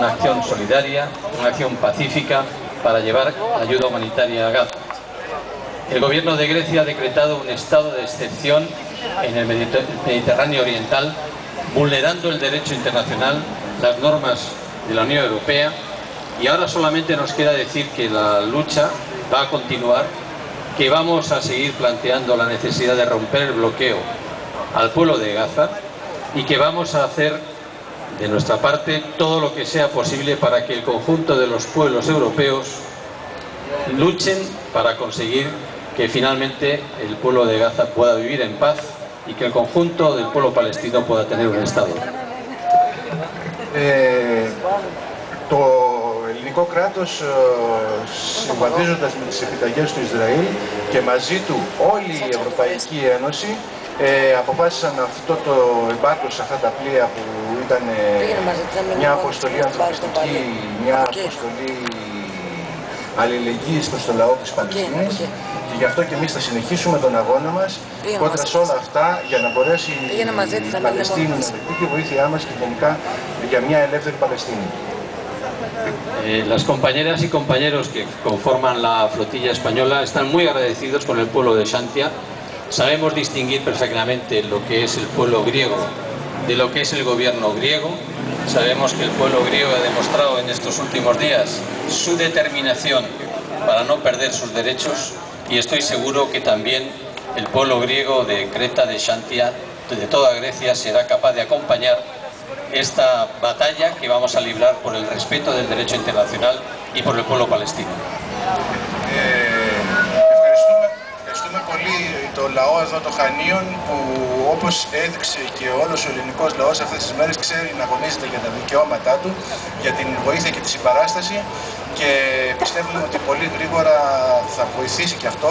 una acción solidaria, una acción pacífica para llevar ayuda humanitaria a Gaza. El gobierno de Grecia ha decretado un estado de excepción en el Mediterráneo Oriental, vulnerando el derecho internacional, las normas de la Unión Europea, y ahora solamente nos queda decir que la lucha va a continuar, que vamos a seguir planteando la necesidad de romper el bloqueo al pueblo de Gaza y que vamos a hacer de nuestra parte todo lo que sea posible para que el conjunto de los pueblos europeos luchen para conseguir que finalmente el pueblo de Gaza pueda vivir en paz y que el conjunto del pueblo palestino pueda tener un Estado. Το ελληνικό κράτος, συμβαδίζοντας με τις επιταγές του Ισραήλ και μαζί του όλη η Ευρωπαϊκή Ένωση, αποφάσισαν αυτό το εμπάργκο σε αυτά τα πλοία που ήταν μια αποστολή ανθρωπιστική, μια αποστολή αλληλεγγύης προς το λαό της Παλαιστίνης, και γι' αυτό και εμείς θα συνεχίσουμε τον αγώνα μας κόντρα σε όλα αυτά για να μπορέσει η Παλαιστίνη να δεχτεί τη βοήθειά μας και γενικά για μια ελεύθερη Παλαιστίνη. Las compañeras y compañeros que conforman la flotilla española están muy agradecidos con el pueblo de Shantia. Sabemos distinguir perfectamente lo que es el pueblo griego de lo que es el gobierno griego. Sabemos que el pueblo griego ha demostrado en estos últimos días su determinación para no perder sus derechos, y estoy seguro que también el pueblo griego de Creta, de Shantia, de toda Grecia, será capaz de acompañar esta batalla que vamos a librar por el respeto del derecho internacional y por el pueblo palestino. Ευχαριστούμε πολύ το λαό εδώ των Χανίων που, όπως έδειξε και όλος ο ελληνικός λαός αυτές τις μέρες, ξέρει να αγωνίζεται για τα δικαιώματά του, για την βοήθεια και τη συμπαράσταση, και πιστεύουμε ότι πολύ γρήγορα θα βοηθήσει και αυτό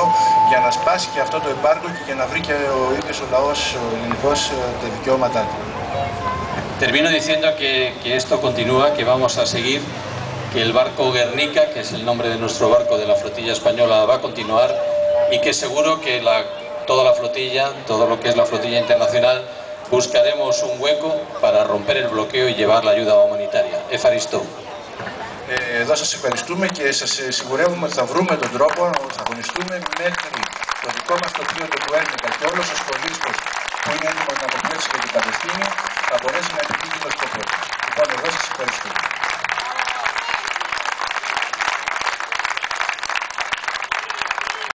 για να σπάσει και αυτό το εμπάργκο και για να βρει και ο ίδιος ο λαός ο ελληνικός τα δικαιώματά του. Termino diciendo que esto continúa, que vamos a seguir, que el barco Guernica, que es el nombre de nuestro barco de la flotilla española, va a continuar, y que seguro que toda la flotilla, todo lo que es la flotilla internacional, buscaremos un hueco para romper el bloqueo y llevar la ayuda humanitaria. Efaristo. Εδώ σας ευχαριστούμε και σας σιγουρεύουμε ότι θα βρούμε τον τρόπο, θα αγωνιστούμε μέχρι το δικό μας το πλοίο, το Guernica, και όλος ο σχολίστος που είναι έτοιμος να αποκλέψει για την Παλαιστίνη θα μπορέσει να επιτύχει το σκοπό. Λοιπόν, εδώ σας ευχαριστούμε.